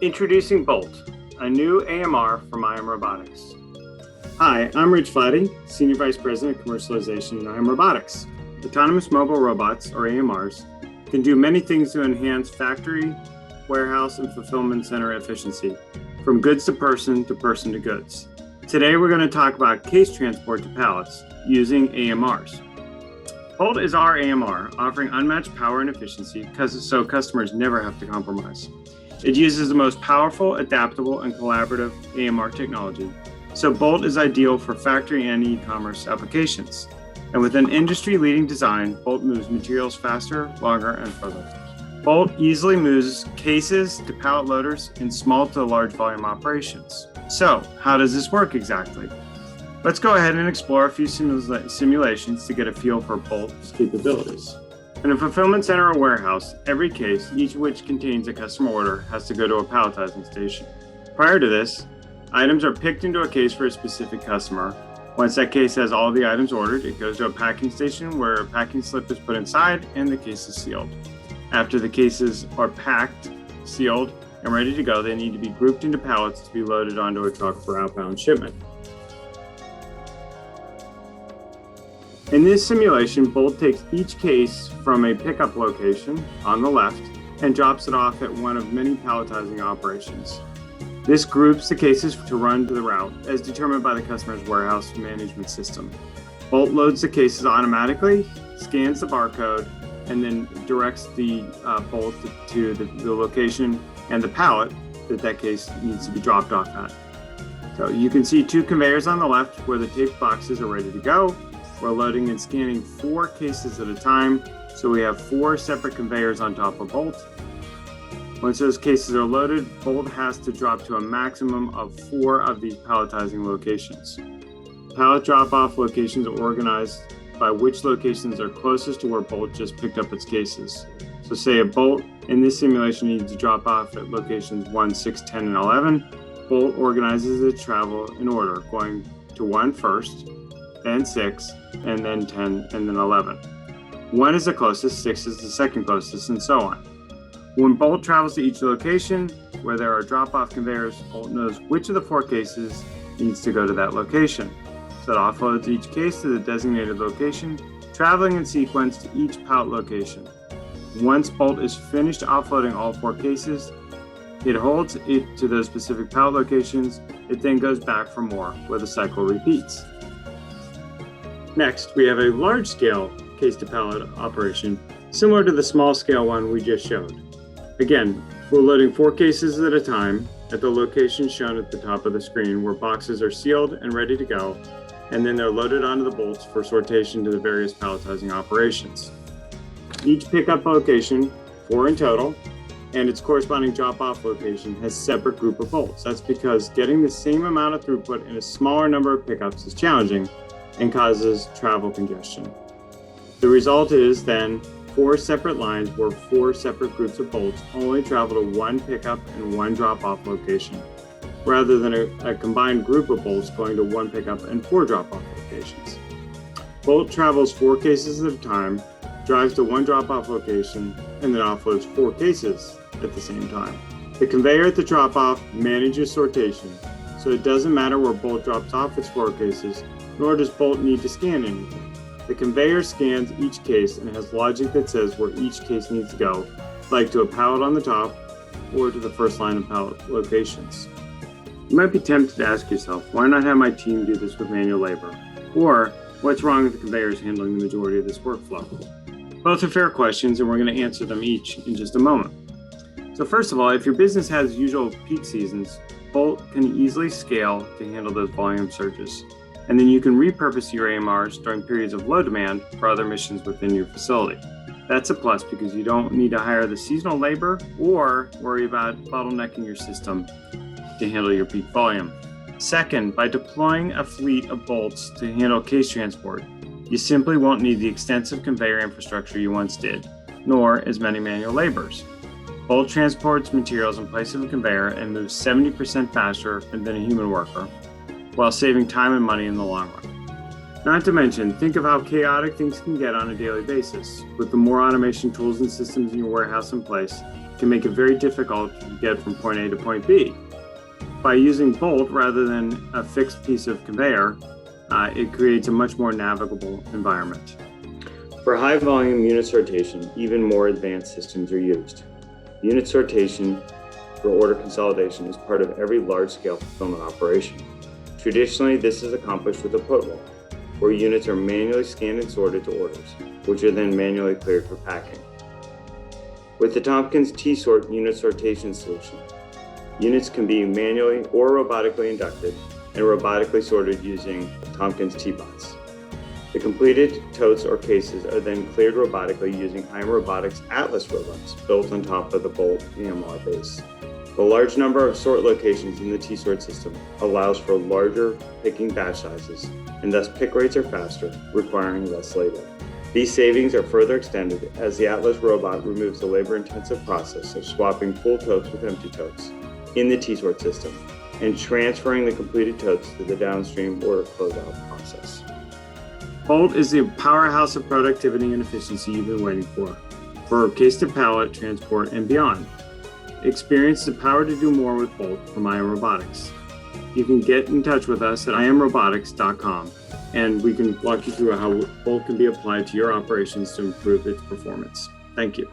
Introducing Bolt, a new AMR from IM Robotics. Hi, I'm Rich Flati, Senior Vice President of Commercialization at IM Robotics. Autonomous mobile robots, or AMRs, can do many things to enhance factory, warehouse, and fulfillment center efficiency, from goods to person to goods. Today, we're going to talk about case transport to pallets using AMRs. Bolt is our AMR, offering unmatched power and efficiency so customers never have to compromise. It uses the most powerful, adaptable, and collaborative AMR technology, so Bolt is ideal for factory and e-commerce applications. And with an industry-leading design, Bolt moves materials faster, longer, and further. Bolt easily moves cases to pallet loaders in small to large volume operations. So, how does this work exactly? Let's go ahead and explore a few simulations to get a feel for Bolt's capabilities. In a fulfillment center or warehouse, every case, each of which contains a customer order, has to go to a palletizing station. Prior to this, items are picked into a case for a specific customer. Once that case has all the items ordered, it goes to a packing station where a packing slip is put inside and the case is sealed. After the cases are packed, sealed, and ready to go, they need to be grouped into pallets to be loaded onto a truck for outbound shipment. In this simulation, Bolt takes each case from a pickup location on the left and drops it off at one of many palletizing operations. This groups the cases to run to the route as determined by the customer's warehouse management system. Bolt loads the cases automatically, scans the barcode, and then directs the Bolt to the location and the pallet that case needs to be dropped off at. So you can see two conveyors on the left where the taped boxes are ready to go. We're loading and scanning 4 cases at a time, so we have 4 separate conveyors on top of Bolt. Once those cases are loaded, Bolt has to drop to a maximum of 4 of these palletizing locations. Pallet drop-off locations are organized by which locations are closest to where Bolt just picked up its cases. So say a Bolt in this simulation needs to drop off at locations 1, 6, 10, and 11. Bolt organizes its travel in order, going to 1 first, then 6, and then 10, and then 11. 1 is the closest, 6 is the second closest, and so on. When Bolt travels to each location where there are drop-off conveyors, Bolt knows which of the 4 cases needs to go to that location. So it offloads each case to the designated location, traveling in sequence to each pallet location. Once Bolt is finished offloading all 4 cases, it holds it to those specific pallet locations. It then goes back for more, where the cycle repeats. Next, we have a large-scale case-to-pallet operation, similar to the small-scale one we just showed. Again, we're loading 4 cases at a time at the location shown at the top of the screen where boxes are sealed and ready to go, and then they're loaded onto the bolts for sortation to the various palletizing operations. Each pickup location, 4 in total, and its corresponding drop-off location has separate group of bolts. That's because getting the same amount of throughput in a smaller number of pickups is challenging and causes travel congestion. The result is then 4 separate lines where 4 separate groups of bolts only travel to 1 pickup and 1 drop-off location, rather than a combined group of bolts going to 1 pickup and 4 drop-off locations. Bolt travels 4 cases at a time, drives to 1 drop-off location, and then offloads 4 cases at the same time. The conveyor at the drop-off manages sortation, so it doesn't matter where Bolt drops off its 4 cases, nor does Bolt need to scan anything. The conveyor scans each case and has logic that says where each case needs to go, like to a pallet on the top or to the first line of pallet locations. You might be tempted to ask yourself, why not have my team do this with manual labor? Or, what's wrong with the conveyors handling the majority of this workflow? Both are fair questions, and we're going to answer them each in just a moment. So first of all, if your business has usual peak seasons, Bolt can easily scale to handle those volume surges. And then you can repurpose your AMRs during periods of low demand for other missions within your facility. That's a plus because you don't need to hire the seasonal labor or worry about bottlenecking your system to handle your peak volume. Second, by deploying a fleet of bolts to handle case transport, you simply won't need the extensive conveyor infrastructure you once did, nor as many manual laborers. Bolt transports materials in place of a conveyor and moves 70% faster than a human worker, while saving time and money in the long run. Not to mention, think of how chaotic things can get on a daily basis. With the more automation tools and systems in your warehouse in place, it can make it very difficult to get from point A to point B. By using Bolt rather than a fixed piece of conveyor, it creates a much more navigable environment. For high volume unit sortation, even more advanced systems are used. Unit sortation for order consolidation is part of every large-scale fulfillment operation. Traditionally, this is accomplished with a put wall, where units are manually scanned and sorted to orders, which are then manually cleared for packing. With the Tompkins T-Sort unit sortation solution, units can be manually or robotically inducted and robotically sorted using Tompkins T-Bots. The completed totes or cases are then cleared robotically using Heim Robotics Atlas robots built on top of the Bolt EMR base. The large number of sort locations in the T-Sort system allows for larger picking batch sizes, and thus pick rates are faster, requiring less labor. These savings are further extended as the Atlas robot removes the labor-intensive process of swapping full totes with empty totes in the T-Sort system and transferring the completed totes to the downstream order closeout process. Bolt is the powerhouse of productivity and efficiency you've been waiting for case-to-pallet, transport, and beyond. Experience the power to do more with Bolt from IM Robotics. You can get in touch with us at imrobotics.com, and we can walk you through how Bolt can be applied to your operations to improve its performance. Thank you.